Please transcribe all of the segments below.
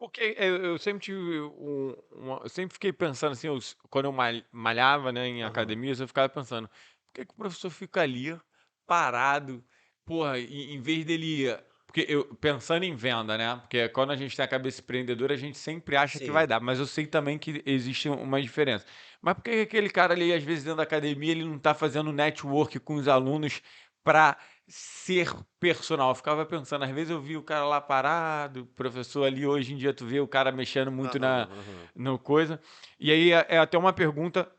Porque eu sempre tive eu sempre fiquei pensando assim, quando eu malhava, né, em Aham. academias, eu ficava pensando: "Por que que o professor fica ali, parado, porra, em vez dele" porque eu pensando em venda, né, porque quando a gente tem a cabeça empreendedora, a gente sempre acha que vai Sim. dar, mas eu sei também que existe uma diferença. Mas por que que aquele cara ali, às vezes, dentro da academia, ele não tá fazendo network com os alunos para ser personal? Eu ficava pensando, às vezes eu vi o cara lá parado, o professor ali, hoje em dia tu vê o cara mexendo muito Aham, aham. no coisa. E aí é até uma pergunta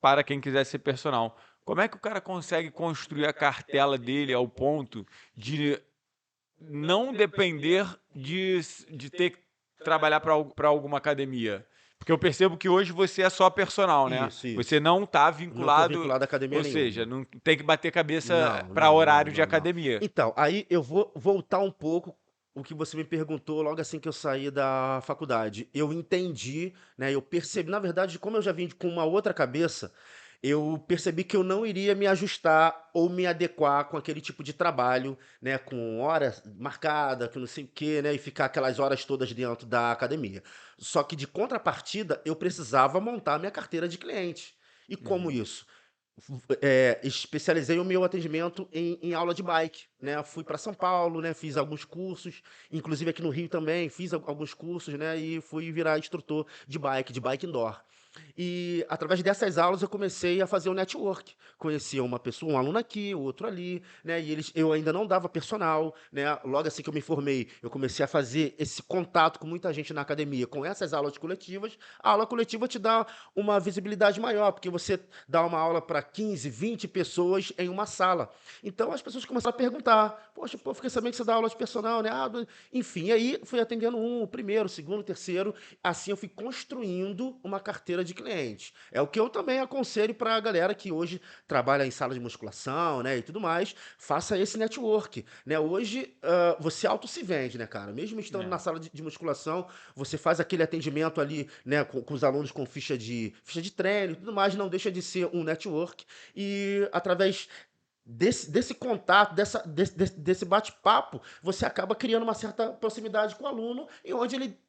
para quem quiser ser personal. Como é que o cara consegue construir a cartela dele ao ponto de não depender de ter que trabalhar para alguma academia? Porque eu percebo que hoje você é só personal, né? Isso, Você isso. não está Não tô vinculado, vinculado a academia ou seja, nenhuma. não tem que bater cabeça Não, para não, não, horário de não, não. academia. Então, aí eu vou voltar um pouco o que você me perguntou logo assim que eu saí da faculdade. Eu entendi, né, eu percebi na verdade, como eu já vim com uma outra cabeça, eu percebi que eu não iria me ajustar ou me adequar com aquele tipo de trabalho, né, com hora marcada, que não sei o quê, né, e ficar aquelas horas todas dentro da academia. Só que de contrapartida, eu precisava montar minha carteira de cliente. E como Uhum. isso? Especializei o meu atendimento em aula de bike, né, fui para São Paulo, né, fiz alguns cursos, inclusive aqui no Rio também, fiz alguns cursos, né, e fui virar instrutor de bike indoor. E através dessas aulas eu comecei a fazer o network, conhecia uma pessoa, um aluno aqui, o outro ali, né, e eu ainda não dava personal, né, logo assim que eu me formei, eu comecei a fazer esse contato com muita gente na academia, com essas aulas coletivas. A aula coletiva te dá uma visibilidade maior, porque você dá uma aula para 15, 20 pessoas em uma sala. Então as pessoas começaram a perguntar: "Poxa, pô, fiquei sabendo que você dá aula de personal, né?" Enfim, aí fui atendendo um, o primeiro, o segundo, o terceiro, assim eu fui construindo uma carteira de clientes. É o que eu também aconselho para a galera que hoje trabalha em sala de musculação, né, e tudo mais, faça esse network, né. Hoje, você auto se vende, né, cara, mesmo estando na É. sala de musculação, você faz aquele atendimento ali, né, com os alunos com ficha de treino e tudo mais, não deixa de ser um network, e através desse contato, desse bate-papo, você acaba criando uma certa proximidade com o aluno, e onde ele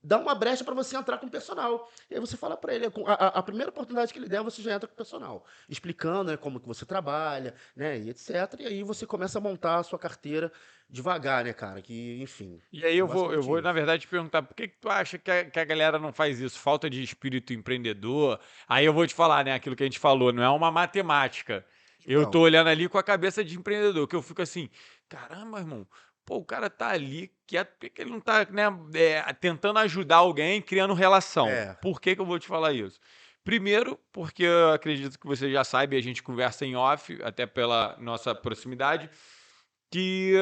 dá uma brecha para você entrar com o personal. E aí você fala para ele, a primeira oportunidade que ele der, você já entra com o personal, explicando, né, como que você trabalha, né, e etc. E aí você começa a montar a sua carteira devagar, né, cara, que enfim, E aí é eu vou basicamente na isso. verdade te perguntar, por que que tu acha que a galera não faz isso? Falta de espírito empreendedor? Aí eu vou te falar, né, aquilo que a gente falou, não é uma matemática. Eu tô Então, olhando ali com a cabeça de empreendedor, que eu fico assim: "Caramba, irmão, pô, o cara tá ali quieto, por que que ele não tá, né, tentando ajudar alguém, criando relação?" é, Por que que eu vou te falar isso? Primeiro, porque eu acredito que você já sabe, a gente conversa em off, até pela nossa proximidade, que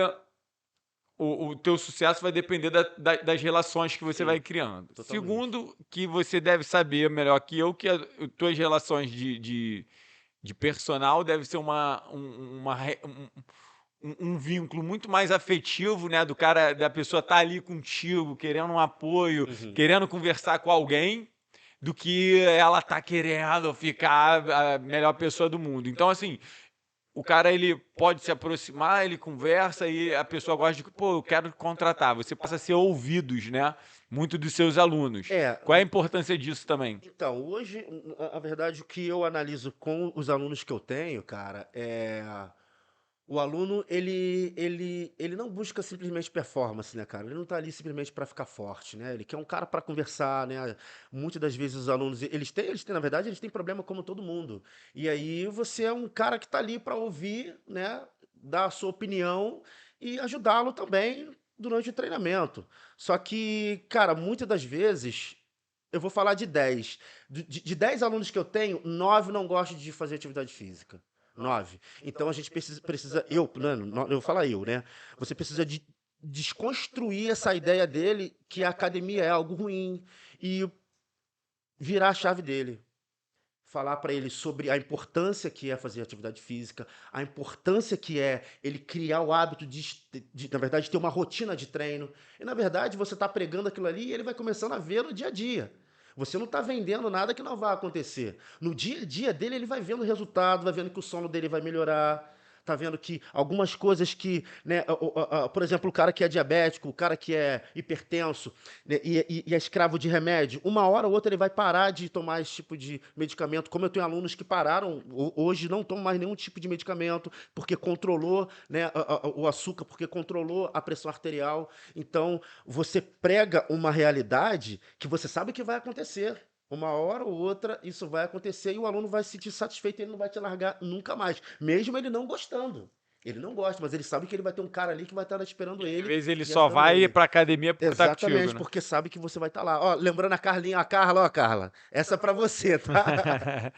o teu sucesso vai depender das relações que você vai sim, criando. totalmente. Segundo, que você deve saber melhor que eu que as tuas relações de personal deve ser um vínculo muito mais afetivo, né, do cara da pessoa estar ali contigo, querendo um apoio, Uhum. querendo conversar com alguém, do que ela tá querendo ficar a melhor pessoa do mundo. Então, assim, o cara ele pode se aproximar, ele conversa e a pessoa gosta de, pô, eu quero contratar. Você passa a ser ouvidos, né? Muito dos seus alunos. É, Qual é a importância disso também? então, hoje, a verdade, o que eu analiso com os alunos que eu tenho, cara, o aluno, ele não busca simplesmente performance, né, cara? Ele não tá ali simplesmente para ficar forte, né? Ele quer um cara para conversar, né? Muitas das vezes os alunos, eles têm, na verdade, eles têm problema como todo mundo. E aí você é um cara que tá ali para ouvir, né? Dar a sua opinião e ajudá-lo também durante o treinamento. Só que, cara, muitas das vezes, eu vou falar de 10. De 10 alunos que eu tenho, 9 não gostam de fazer atividade física. 9. Então a gente precisa né, eu vou falar eu, né? Você precisa desconstruir essa ideia dele que a academia é algo ruim e virar a chave dele. Falar para ele sobre a importância que é fazer atividade física, a importância que é ele criar o hábito na verdade, ter uma rotina de treino. E, na verdade, você está pregando aquilo ali e ele vai começando a ver no dia a dia. Você não está vendendo nada que não vai acontecer. No dia a dia dele, ele vai vendo o resultado, vai vendo que o sono dele vai melhorar. tá vendo que algumas coisas que, né, por exemplo, o cara que é diabético, o cara que é hipertenso, né, e é escravo de remédio, uma hora ou outra ele vai parar de tomar esse tipo de medicamento. Como eu tenho alunos que pararam, hoje não tomam mais nenhum tipo de medicamento, porque controlou, né, o açúcar, porque controlou a pressão arterial. Então, você prega uma realidade que você sabe que vai acontecer. Uma hora ou outra isso vai acontecer e o aluno vai se sentir satisfeito e ele não vai te largar nunca mais, mesmo ele não gostando. Ele não gosta, mas ele sabe que ele vai ter um cara ali que vai estar esperando Às ele vezes ele e só ajudando vai ele. pra academia porque tá contigo, Exatamente, né? porque sabe que você vai estar lá. Ó, lembrando a Carlinha, a Carla, ó, Carla, essa é pra você, tá?